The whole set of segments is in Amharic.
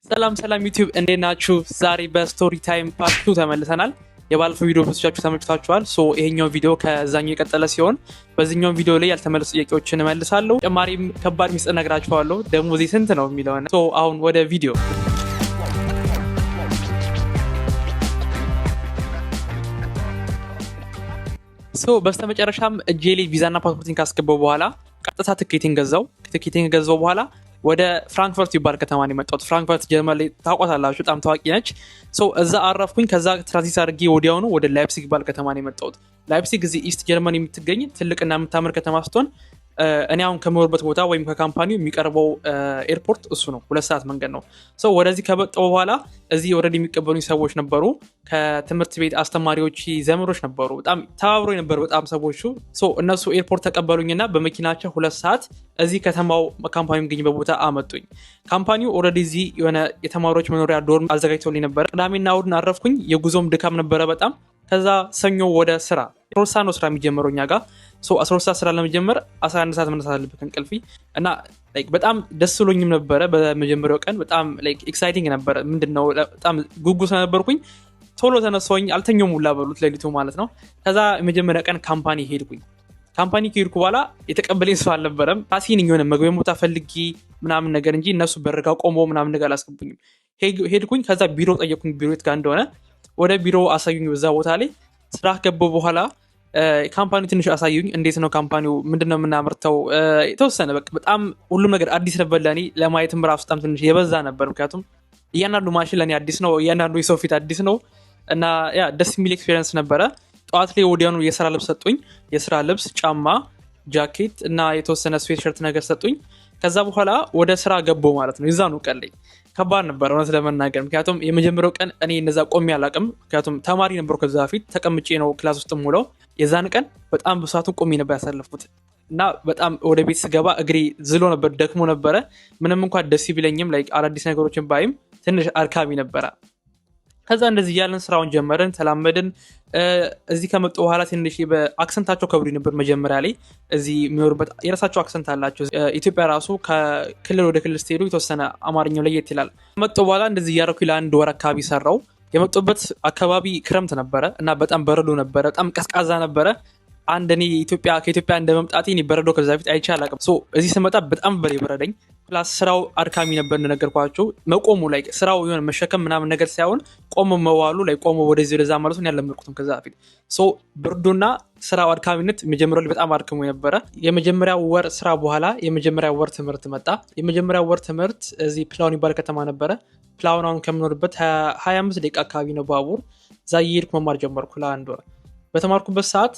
ሰላም ዩቲዩብ እንዴት ናችሁ? ዛሬ በስቶሪ ታይም ፓርት 2 ተመልሰናል። የባለፈው ቪዲዮ ብዙዎቻችሁ ተመልክታችኋል። ይሄኛው ቪዲዮ ከዛኛው የቀጠለ ሲሆን በዚህኛው ቪዲዮ ላይ ያልተመለሱ ጥያቄዎችን እመልሳለሁ። ተጨማሪም ከባድ ሚስጥር ነግራችኋለሁ። ደሞዜ ስንት ነው የሚለውን። አሁን ወደ ቪዲዮ። በስተመጨረሻም እጄ ላይ ቪዛና ፓስፖርቲን ካስገባው በኋላ ቀጥታ ትኬቲንግ ገዛው በኋላ ወደ ፍራንክፈርት ይባል ከተማ ነው የመጣሁት። ፍራንክፈርት ጀርመን ላይ ታውቋታላችሁ፣ በጣም ታዋቂ ነች። እዛ አረፍኩኝ። ከዛ ትራንዚት አድርጌ ወዲያውኑ ወደ ላይፕሲግ ይባል ከተማ ነው የመጣሁት። ላይፕሲግ እዚህ ኢስት ጀርመን የምትገኝ ትልቅና የምታምር ከተማ ስትሆን እኔ አሁን ከምኖርበት ቦታ ወይም ከካምፓኒው የሚቀርበው ኤርፖርት እሱ ነው። 2 ሰዓት መንገድ ነው። ወደዚህ ከመጣሁ በኋላ እዚህ ወረድ የሚቀበሉኝ ሰዎች ነበሩ። ከትምህርት ቤት አስተማሪዎች፣ ዘመዶች ነበሩ። በጣም ተባብሮኝ ነበር በጣም ሰዎቹ። እነሱ ኤርፖርት ተቀበሉኝና በመኪናቸው 2 ሰዓት እዚህ ከተማው ካምፓኒው የሚገኝበት ቦታ አመጡኝ። ካምፓኒው ኦልሬዲ እዚህ የሆነ የተማሪዎች መኖሪያ ዶርም አዘጋጅቶልኝ ነበር። ቅዳሜና እሑድን አረፍኩኝ። የጉዞም ድካም ነበረ በጣም። ከዛ ሰኞ ወደ ስራ 12 ሰዓት ነው ስራ የሚጀምረው እኛ ጋር። 12 ሰዓት ስራ ለመጀመር 11 ሰዓት መነሳት አለብህ ከእንቅልፊ። እና በጣም ደስ ብሎኝም ነበረ በመጀመሪያው ቀን። በጣም ኤክሳይቲንግ ነበረ። ምንድነው በጣም ጉጉት ነበርኩኝ። ቶሎ ተነሳሁኝ። አልተኛውም ሁላ በሉት ሌሊቱ ማለት ነው። ከዛ የመጀመሪያ ቀን ካምፓኒ ሄድኩኝ። ካምፓኒ ከሄድኩ በኋላ የተቀበለኝ ሰው አልነበረም። ራሴን የሆነ መግቢያ ቦታ ፈልጌ ምናምን ነገር እንጂ እነሱ በርጋ ቆሞ ምናምን ነገር አላስገቡኝም። ሄድኩኝ። ከዛ ቢሮ ጠየኩኝ፣ ቢሮ የት ጋር እንደሆነ። ወደ ቢሮ አሳዩኝ። በዛ ቦታ ላይ ስራ ገባሁ በኋላ ካምፓኒው ትንሽ አሳዩኝ። እንዴት ነው ካምፓኒው፣ ምንድነው የምናመርተው፣ የተወሰነ በጣም ሁሉም ነገር አዲስ ነበር ለእኔ። ለማየትም ራሱ በጣም ትንሽ የበዛ ነበር። ምክንያቱም እያንዳንዱ ማሽን ለእኔ አዲስ ነው፣ እያንዳንዱ የሰው ፊት አዲስ ነው። እና ደስ የሚል ኤክስፔሪንስ ነበረ። ጠዋት ላይ ወዲያኑ የስራ ልብስ ሰጡኝ። የስራ ልብስ፣ ጫማ፣ ጃኬት እና የተወሰነ ስዌትሸርት ነገር ሰጡኝ። ከዛ በኋላ ወደ ስራ ገባሁ ማለት ነው። የዛኑ ቀን ላይ ከባድ ነበር እውነት ለመናገር። ምክንያቱም የመጀመሪያው ቀን እኔ እነዛ ቆሜ አላውቅም። ምክንያቱም ተማሪ ነበርኩ። ከዛ በፊት ተቀምጬ ነው ክላስ ውስጥ ሙለው። የዛን ቀን በጣም ብሳቱን ቆሜ ነበር ያሳለፍኩት። እና በጣም ወደ ቤት ስገባ እግሬ ዝሎ ነበር፣ ደክሞ ነበረ። ምንም እንኳን ደስ ቢለኝም አዳዲስ ነገሮችን ባይም ትንሽ አድካሚ ነበረ። ከዛ እንደዚህ እያለን ስራውን ጀመርን፣ ተላመድን። እዚህ ከመጡ በኋላ ትንሽ በአክሰንታቸው ከብዱ ነበር መጀመሪያ ላይ። እዚህ የሚኖሩበት የራሳቸው አክሰንት አላቸው። ኢትዮጵያ ራሱ ከክልል ወደ ክልል ስትሄዱ የተወሰነ አማርኛው ለየት ይላል። ከመጡ በኋላ እንደዚህ እያደረኩ ለ1 ወር አካባቢ ሰራው። የመጡበት አካባቢ ክረምት ነበረ እና በጣም በረዶ ነበረ፣ በጣም ቀዝቃዛ ነበረ። እኔ ከኢትዮጵያ እንደመምጣቴ በረዶ ከዛ በፊት አይቼ አላውቅም። እዚህ ስመጣ በጣም በረደኝ። ፕላስ ስራው አድካሚ ነበር እንደነገርኳቸው። መቆሙ ስራው የሆነ መሸከም ምናምን ነገር ሳይሆን ቆሞ መዋሉ ቆሞ ወደዚህ ወደዛ ማለት ነው ያለመድኩትም ከዛ በፊት። ብርዱና ስራው አድካሚነት መጀመሪያው በጣም አድክሞ ነበረ። የመጀመሪያው ወር ስራ በኋላ የመጀመሪያው ወር ትምህርት መጣ። የመጀመሪያው ወር ትምህርት እዚህ ፕላውን ይባል ከተማ ነበረ። ፕላውን አሁን ከምኖርበት 25 ደቂቃ አካባቢ ነው ባቡር። እዛ እየሄድኩ መማር ጀመርኩ ለ1 ወር። በተማርኩበት ሰዓት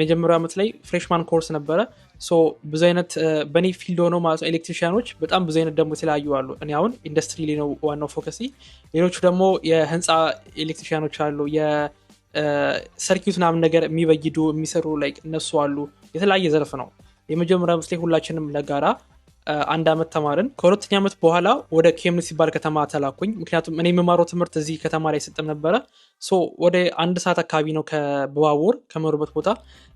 መጀመሪያው ዓመት ላይ ፍሬሽማን ኮርስ ነበረ። ብዙ አይነት በኔ ፊልድ ሆነው ማለት ነው ኤሌክትሪሽያኖች በጣም ብዙ አይነት ደግሞ የተለያዩ አሉ። እኔ አሁን ኢንዱስትሪ ላይ ነው ዋናው ፎከሲ። ሌሎቹ ደግሞ የህንፃ ኤሌክትሪሽያኖች አሉ፣ የሰርኪዩት ምናምን ነገር የሚበይዱ የሚሰሩ እነሱ አሉ። የተለያየ ዘርፍ ነው። የመጀመሪያ ዓመት ላይ ሁላችንም ለጋራ 1 ዓመት ተማርን። ከሁለተኛ ዓመት በኋላ ወደ ኬምኒስ ሲባል ከተማ ተላኩኝ። ምክንያቱም እኔ የምማረው ትምህርት እዚህ ከተማ ላይ ስጥም ነበረ። ወደ 1 ሰዓት አካባቢ ነው በባቡር ከመሩበት ቦታ።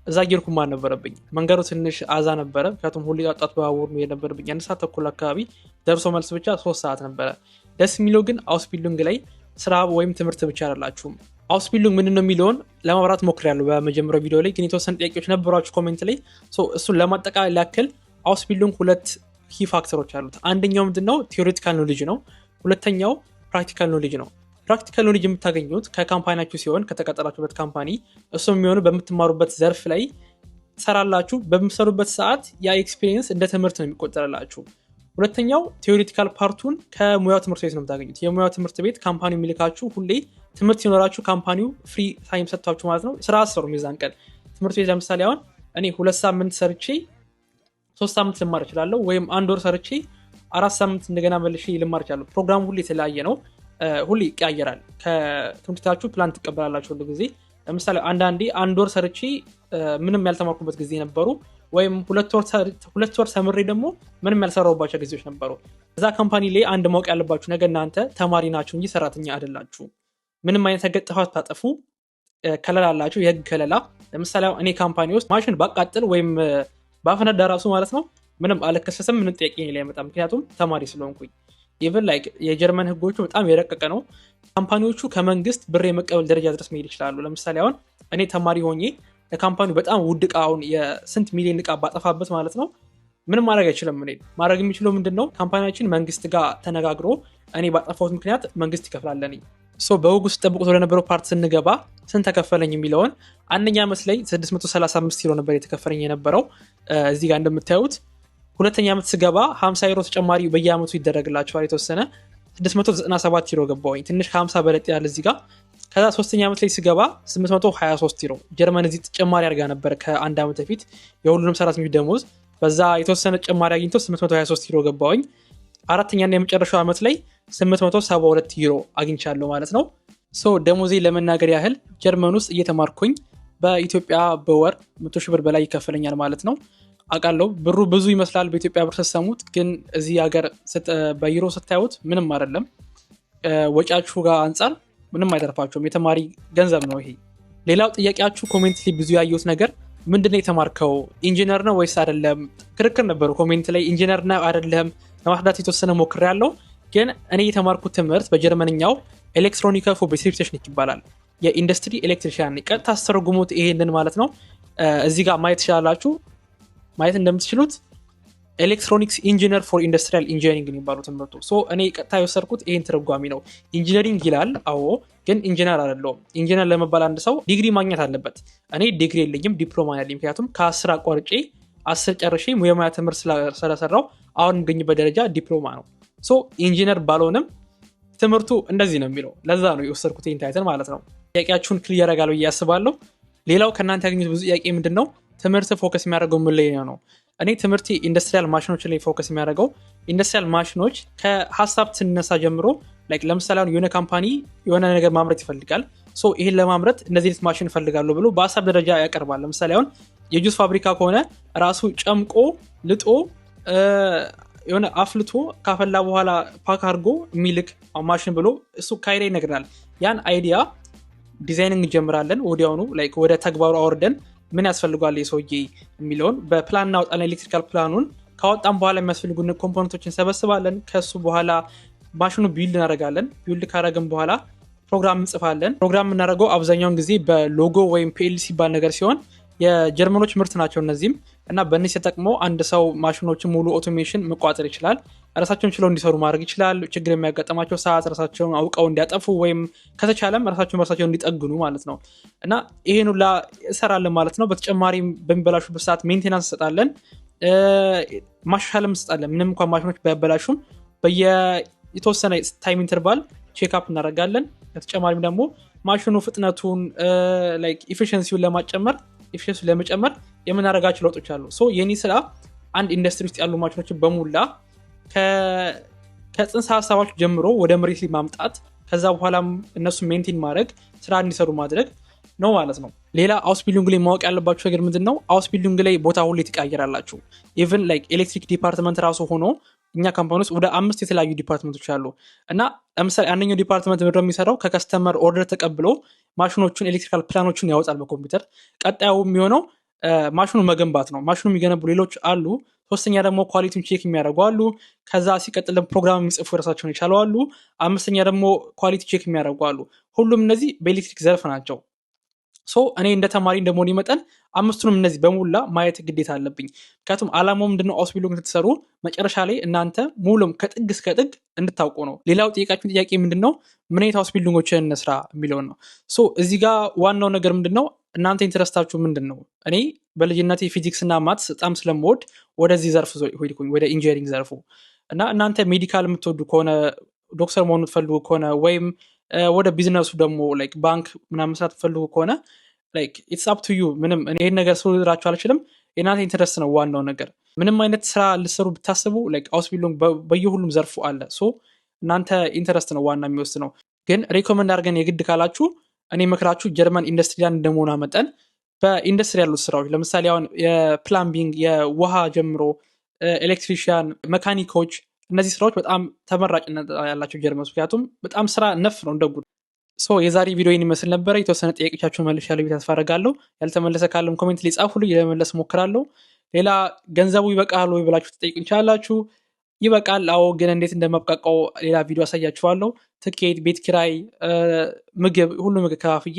እዛ እየሄድኩ ማር ነበረብኝ። መንገዱ ትንሽ አዛ ነበረ። ምክንያቱም ሁሌ ጣጣት በባቡር ነው የነበረብኝ። 1 ሰዓት ተኩል አካባቢ ደርሶ መልስ ብቻ 3 ሰዓት ነበረ። ደስ የሚለው ግን አውስቢልዲንግ ላይ ስራ ወይም ትምህርት ብቻ አይደላችሁም። አውስቢልዲንግ ምንድን ነው የሚለውን ለማብራት ሞክሬያለሁ በመጀመሪያው ቪዲዮ ላይ፣ ግን የተወሰኑ ጥያቄዎች ነበሯችሁ ኮሜንት ላይ። እሱን ለማጠቃለል ያክል አውስቢልዲንግ 2 ኪ ፋክተሮች አሉት። አንደኛው ምንድነው ቲዮሬቲካል ኖሌጅ ነው። ሁለተኛው ፕራክቲካል ኖሌጅ ነው። ፕራክቲካል ኖሌጅ የምታገኙት ከካምፓኒያችሁ ሲሆን ከተቀጠራችሁበት ካምፓኒ፣ እሱ የሚሆኑ በምትማሩበት ዘርፍ ላይ ትሰራላችሁ። በምትሰሩበት ሰዓት ያ ኤክስፒሪየንስ እንደ ትምህርት ነው የሚቆጠርላችሁ። ሁለተኛው ቲዮሬቲካል ፓርቱን ከሙያው ትምህርት ቤት ነው የምታገኙት። የሙያው ትምህርት ቤት ካምፓኒው የሚልካችሁ ሁሌ ትምህርት ሲኖራችሁ ካምፓኒው ፍሪ ታይም ሰጥቷችሁ ማለት ነው ስራ አሰሩ። ሚዛን ቀን ትምህርት ቤት ለምሳሌ አሁን እኔ 2 ሳምንት ሰርቼ 3 ሳምንት ልማር እችላለሁ፣ ወይም 1 ወር ሰርቼ 4 ሳምንት እንደገና መልሼ ልማር እችላለሁ። ፕሮግራሙ ሁሌ የተለያየ ነው፣ ሁሌ ይቀያየራል። ከትምህርት ቤታችሁ ፕላን ትቀበላላችሁ ሁሉ ጊዜ። ለምሳሌ አንዳንዴ 1 ወር ሰርቼ ምንም ያልተማርኩበት ጊዜ ነበሩ፣ ወይም 2 ወር ሰምሬ ደግሞ ምንም ያልሰራሁባቸው ጊዜዎች ነበሩ። እዛ ካምፓኒ ላይ አንድ ማወቅ ያለባችሁ ነገር እናንተ ተማሪ ናችሁ እንጂ ሰራተኛ አይደላችሁ። ምንም አይነት ህግ ጥፋት ታጠፉ ከለላ አላችሁ፣ የህግ ከለላ። ለምሳሌ እኔ ካምፓኒ ውስጥ ማሽን ባቃጥል ወይም ባፈነዳ ራሱ ማለት ነው ምንም አልከሰስም፣ ምንም ጥያቄ ላይ አይመጣም። ምክንያቱም ተማሪ ስለሆንኩኝ ኢቨን ላይክ የጀርመን ህጎቹ በጣም የረቀቀ ነው። ካምፓኒዎቹ ከመንግስት ብር የመቀበል ደረጃ ድረስ መሄድ ይችላሉ። ለምሳሌ አሁን እኔ ተማሪ ሆኜ ለካምፓኒው በጣም ውድ እቃ አሁን የስንት ሚሊዮን እቃ ባጠፋበት ማለት ነው ምንም ማድረግ አይችልም። እኔ ማድረግ የሚችለው ምንድን ነው ካምፓኒያችን መንግስት ጋር ተነጋግሮ እኔ ባጠፋሁት ምክንያት መንግስት ይከፍላል። እኔ በህጉ ስጠብቁት ወደነበረው ፓርት ስንገባ ስንት ተከፈለኝ የሚለውን አንደኛ ዓመት ላይ 635 ዩሮ ነበር የተከፈለኝ የነበረው እዚህ ጋር እንደምታዩት። ሁለተኛ ዓመት ስገባ 50 ዩሮ ተጨማሪ በየአመቱ ይደረግላቸዋል የተወሰነ 697 ዩሮ ገባሁኝ። ትንሽ ከ50 በለጥ ያለ እዚህ ጋር። ከዛ ሶስተኛ ዓመት ላይ ስገባ 823 ዩሮ ጀርመን እዚህ ተጨማሪ አድርጋ ነበር ከአንድ ዓመት በፊት የሁሉንም ሰራተኞች ደሞዝ በዛ የተወሰነ ተጨማሪ አግኝቶ 823 ዩሮ ገባሁኝ። አራተኛና የመጨረሻው ዓመት ላይ 872 ዩሮ አግኝቻለሁ ማለት ነው። ደሞዜ ለመናገር ያህል ጀርመን ውስጥ እየተማርኩኝ በኢትዮጵያ በወር 100 ሺህ ብር በላይ ይከፈለኛል ማለት ነው። አውቃለሁ ብሩ ብዙ ይመስላል በኢትዮጵያ ብር ስትሰሙት፣ ግን እዚህ ሀገር በዩሮ ስታዩት ምንም አይደለም። ወጪያችሁ ጋር አንጻር ምንም አይተርፋችሁም። የተማሪ ገንዘብ ነው ይሄ። ሌላው ጥያቄያችሁ ኮሜንት ላይ ብዙ ያየሁት ነገር ምንድነው የተማርከው ኢንጂነር ነው ወይስ አይደለም? ክርክር ነበሩ ኮሜንት ላይ ኢንጂነር ነው አይደለም ለማስረዳት የተወሰነ ሞክሬያለሁ። ግን እኔ የተማርኩት ትምህርት በጀርመንኛው ኤሌክትሮኒካ ፎር ቤሲክ ቴክኒክ ይባላል። የኢንዱስትሪ ኤሌክትሪሻን ቀጥታ አስተረጉሙት ይሄንን ማለት ነው። እዚህ ጋር ማየት ትችላላችሁ። ማየት እንደምትችሉት ኤሌክትሮኒክስ ኢንጂነር ፎር ኢንዱስትሪያል ኢንጂነሪንግ የሚባሉ ትምህርቱ። እኔ ቀጥታ የወሰድኩት ይሄን ተረጓሚ ነው። ኢንጂነሪንግ ይላል አዎ፣ ግን ኢንጂነር አይደለሁም። ኢንጂነር ለመባል አንድ ሰው ዲግሪ ማግኘት አለበት። እኔ ዲግሪ የለኝም፣ ዲፕሎማ ያለኝ። ምክንያቱም ከ10 አቋርጬ 10 ጨርሼ የሙያ ትምህርት ስለሰራው አሁን የምገኝበት ደረጃ ዲፕሎማ ነው። ኢንጂነር ባልሆንም ትምህርቱ እንደዚህ ነው የሚለው። ለዛ ነው የወሰድኩት ይሄን ታይትል ማለት ነው። ጥያቄያችሁን ክሊር ያደርጋል ብዬ አስባለሁ። ሌላው ከእናንተ ያገኙት ብዙ ጥያቄ ምንድን ነው ትምህርት ፎከስ የሚያደርገው ምን ላይ ነው? እኔ ትምህርት ኢንዱስትሪያል ማሽኖች ላይ ፎከስ የሚያደርገው። ኢንዱስትሪያል ማሽኖች ከሀሳብ ስንነሳ ጀምሮ ለምሳሌ አሁን የሆነ ካምፓኒ የሆነ ነገር ማምረት ይፈልጋል። ይህን ለማምረት እነዚህ አይነት ማሽን ይፈልጋሉ ብሎ በሀሳብ ደረጃ ያቀርባል። ለምሳሌ አሁን የጁስ ፋብሪካ ከሆነ ራሱ ጨምቆ ልጦ የሆነ አፍልቶ ካፈላ በኋላ ፓክ አድርጎ የሚልክ ማሽን ብሎ እሱ ካይዳ ይነግረናል። ያን አይዲያ ዲዛይኒንግ እንጀምራለን። ወዲያውኑ ወደ ተግባሩ አወርደን ምን ያስፈልጓል የሰውዬ የሚለውን በፕላን እናወጣለን። ኤሌክትሪካል ፕላኑን ካወጣን በኋላ የሚያስፈልጉን ኮምፖነንቶችን እንሰበስባለን። ከሱ በኋላ ማሽኑ ቢልድ እናደርጋለን። ቢልድ ካደረግን በኋላ ፕሮግራም እንጽፋለን። ፕሮግራም የምናደርገው አብዛኛውን ጊዜ በሎጎ ወይም ፒኤልሲ ባል ነገር ሲሆን የጀርመኖች ምርት ናቸው እነዚህም እና በእነዚህ ተጠቅሞ አንድ ሰው ማሽኖችን ሙሉ ኦቶሜሽን መቋጠር ይችላል። ራሳቸውን ችለው እንዲሰሩ ማድረግ ይችላል። ችግር የሚያጋጠማቸው ሰዓት ራሳቸውን አውቀው እንዲያጠፉ ወይም ከተቻለም ራሳቸውን በራሳቸው እንዲጠግኑ ማለት ነው። እና ይሄን ሁላ እሰራለን ማለት ነው። በተጨማሪም በሚበላሹበት ሰዓት ሜንቴናንስ እንሰጣለን፣ ማሻሻልም እንሰጣለን። ምንም እንኳን ማሽኖች ባያበላሹም የተወሰነ ታይም ኢንተርቫል ቼክአፕ እናደርጋለን። በተጨማሪም ደግሞ ማሽኑ ፍጥነቱን ኢፊሽንሲውን ለመጨመር የምናደርጋቸው ለውጦች አሉ። የኔ ስራ አንድ ኢንዱስትሪ ውስጥ ያሉ ማሽኖችን በሙላ ከጽንሰ ሀሳባቸው ጀምሮ ወደ መሬት ላይ ማምጣት፣ ከዛ በኋላ እነሱ ሜንቴን ማድረግ፣ ስራ እንዲሰሩ ማድረግ ነው ማለት ነው። ሌላ አውስቢልዲንግ ላይ ማወቅ ያለባቸው ነገር ምንድን ነው? አውስቢልዲንግ ላይ ቦታ ሁሌ ትቀያየራላችሁ። ኢቨን ኤሌክትሪክ ዲፓርትመንት ራሱ ሆኖ እኛ ካምፓኒ ውስጥ ወደ 5 የተለያዩ ዲፓርትመንቶች አሉ እና ለምሳሌ አንደኛው ዲፓርትመንት ምንድነው የሚሰራው? ከከስተመር ኦርደር ተቀብሎ ማሽኖቹን ኤሌክትሪካል ፕላኖችን ያወጣል በኮምፒውተር። ቀጣዩ የሚሆነው ማሽኑ መገንባት ነው። ማሽኑ የሚገነቡ ሌሎች አሉ። ሶስተኛ ደግሞ ኳሊቲውን ቼክ የሚያደርጉ አሉ። ከዛ ሲቀጥል ፕሮግራም የሚጽፉ የራሳቸውን የቻሉ አሉ። አምስተኛ ደግሞ ኳሊቲ ቼክ የሚያደርጉ አሉ። ሁሉም እነዚህ በኤሌክትሪክ ዘርፍ ናቸው። እኔ እንደ ተማሪ እንደመሆኔ መጠን አምስቱንም እነዚህ በሙላ ማየት ግዴታ አለብኝ። ምክንያቱም አላማው ምንድነው? አውስቢልዲንግ ስትሰሩ መጨረሻ ላይ እናንተ ሙሉም ከጥግ እስከ ጥግ እንድታውቁ ነው። ሌላው ጥያቄያችን ጥያቄ ምንድነው? ምን አይነት አውስቢልዲንጎችን እንስራ የሚለውን ነው። እዚህ ጋር ዋናው ነገር ምንድነው? እናንተ ኢንተረስታችሁ ምንድን ነው? እኔ በልጅነቴ ፊዚክስ እና ማትስ በጣም ስለምወድ ወደዚህ ዘርፍ ሆድኩኝ፣ ወደ ኢንጂነሪንግ ዘርፉ እና እናንተ ሜዲካል የምትወዱ ከሆነ ዶክተር መሆኑ ትፈልጉ ከሆነ ወይም ወደ ቢዝነሱ ደግሞ ባንክ ምናምን መስራት ትፈልጉ ከሆነ ኢትስ አፕ ቱ ዩ። ምንም ይሄን ነገር ስራችሁ አልችልም። የእናንተ ኢንተረስት ነው ዋናው ነገር። ምንም አይነት ስራ ልሰሩ ብታስቡ አውስቢልዲንግ በየሁሉም ዘርፉ አለ። እናንተ ኢንተረስት ነው ዋና የሚወስነው። ግን ሪኮመንድ አድርገን የግድ ካላችሁ እኔ መክራችሁ ጀርመን ኢንዱስትሪያን እንደመሆኗ መጠን በኢንዱስትሪ ያሉት ስራዎች ለምሳሌ አሁን የፕላምቢንግ፣ የውሃ ጀምሮ ኤሌክትሪሽያን፣ መካኒኮች፣ እነዚህ ስራዎች በጣም ተመራጭነት ያላቸው ጀርመን። ምክንያቱም በጣም ስራ ነፍ ነው እንደጉ። የዛሬ ቪዲዮ ይመስል ነበረ። የተወሰነ ጥያቄዎቻችሁን መልሻለሁ ተስፋ አደርጋለሁ። ያልተመለሰ ካለም ኮሜንት ላይ ጻፉልኝ፣ ለመመለስ ሞክራለሁ። ሌላ ገንዘቡ ይበቃል ወይ ብላችሁ ትጠይቁኝ ትችላላችሁ። ይበቃል። አዎ ግን እንዴት እንደማብቃቃው ሌላ ቪዲዮ አሳያችኋለሁ። ትኬት፣ ቤት ኪራይ፣ ምግብ፣ ሁሉ ምግብ ከፋፍዬ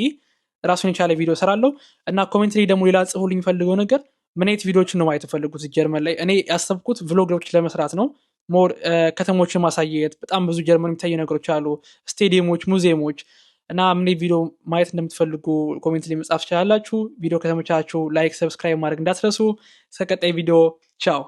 ራሱን የቻለ ቪዲዮ ሰራለሁ። እና ኮሜንት ላይ ደግሞ ሌላ ጽፉልኝ የሚፈልገው ነገር ምን አይነት ቪዲዮዎችን ነው ማየት የፈለጉት ጀርመን ላይ? እኔ ያሰብኩት ቭሎጎች ለመስራት ነው። ሞር ከተሞችን ማሳየት፣ በጣም ብዙ ጀርመን የሚታዩ ነገሮች አሉ፣ ስቴዲየሞች፣ ሙዚየሞች እና ምን ቪዲዮ ማየት እንደምትፈልጉ ኮሜንት ላይ መጻፍ ትችላላችሁ። ቪዲዮ ከተመቻችሁ ላይክ፣ ሰብስክራይብ ማድረግ እንዳትረሱ። እስከ ቀጣይ ቪዲዮ ቻው።